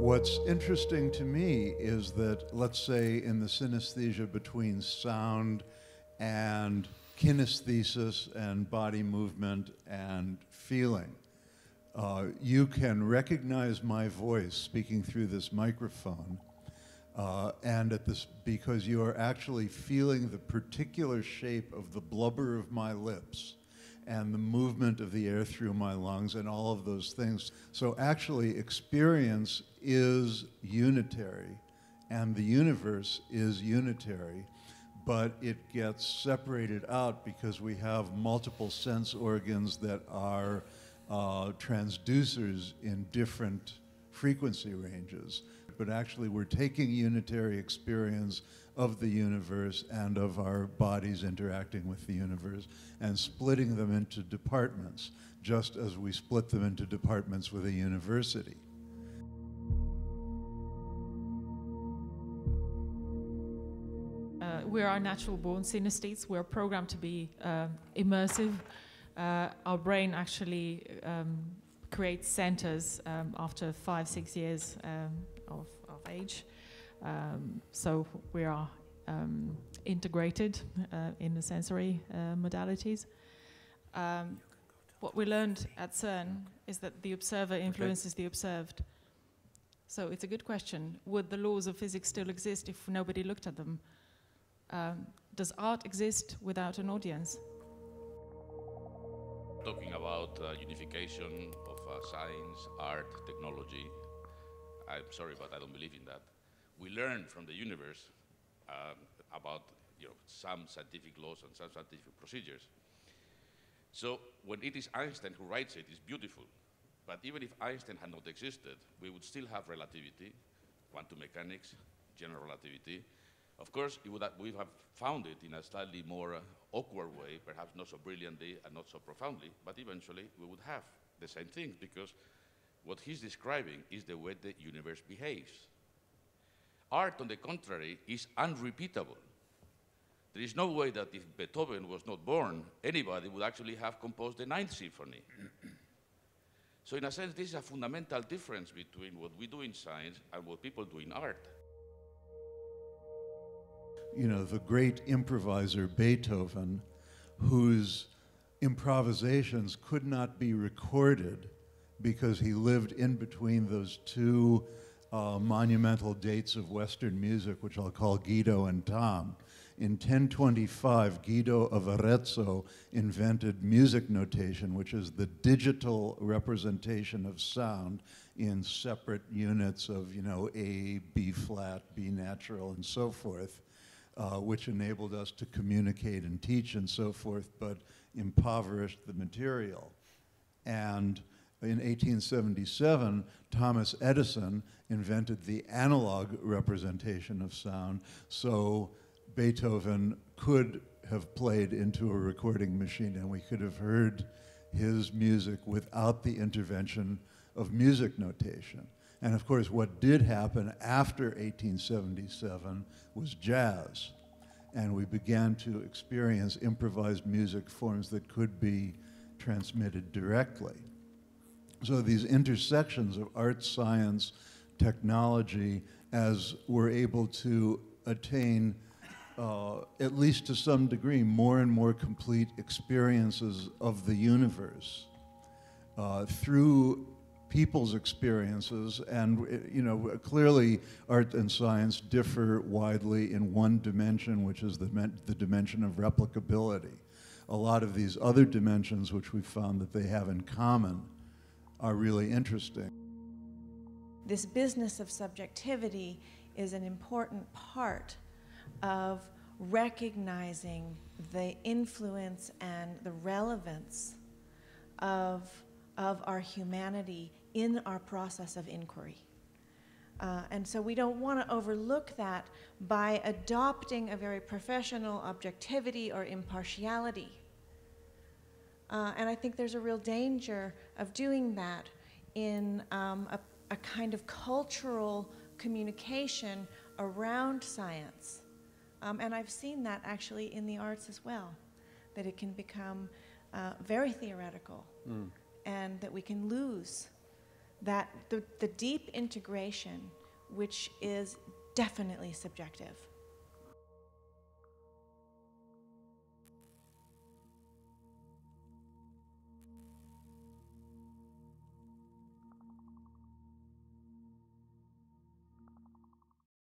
What's interesting to me is that, let's say, in the synesthesia between sound and kinesthesis and body movement and feeling, you can recognize my voice speaking through this microphone, and because you are actually feeling the particular shape of the blubber of my lips and the movement of the air through my lungs and all of those things. So actually experience is unitary and the universe is unitary, but it gets separated out because we have multiple sense organs that are transducers in different frequency ranges. But actually we're taking unitary experience of the universe and of our bodies interacting with the universe and splitting them into departments, just as we split them into departments with a university. We are natural-born synesthetes. We're programmed to be immersive. Our brain actually creates centers after 5-6 years of age. So we are integrated in the sensory modalities. What we learned at CERN is that the observer influences the observed. So it's a good question. Would the laws of physics still exist if nobody looked at them? Does art exist without an audience? Talking about unification of science, art, technology, I'm sorry, but I don't believe in that. We learn from the universe about some scientific laws and some scientific procedures. So when it is Einstein who writes it, it's beautiful. But even if Einstein had not existed, we would still have relativity, quantum mechanics, general relativity. Of course, we would have found it in a slightly more awkward way, perhaps not so brilliantly and not so profoundly, but eventually we would have the same thing, because what he's describing is the way the universe behaves. Art, on the contrary, is unrepeatable. There is no way that if Beethoven was not born, anybody would actually have composed the Ninth Symphony. So in a sense, this is a fundamental difference between what we do in science and what people do in art. You know, the great improviser Beethoven, whose improvisations could not be recorded because he lived in between those two monumental dates of Western music, which I'll call Guido and Tom. In 1025, Guido of Arezzo invented music notation, which is the digital representation of sound in separate units of, A, B flat, B natural, and so forth, which enabled us to communicate and teach and so forth, but impoverished the material. And in 1877, Thomas Edison invented the analog representation of sound, so Beethoven could have played into a recording machine and we could have heard his music without the intervention of music notation. And of course, what did happen after 1877 was jazz. And we began to experience improvised music forms that could be transmitted directly. So these intersections of art, science, technology, as we're able to attain, at least to some degree, more and more complete experiences of the universe through people's experiences. And clearly art and science differ widely in one dimension, which is the dimension of replicability. A lot of these other dimensions, which we've found that they have in common, are really interesting. This business of subjectivity is an important part of recognizing the influence and the relevance of our humanity in our process of inquiry. And so we don't want to overlook that by adopting a very professional objectivity or impartiality. And I think there's a real danger of doing that in a kind of cultural communication around science. And I've seen that actually in the arts as well, that it can become very theoretical, and that we can lose that the deep integration, which is definitely subjective,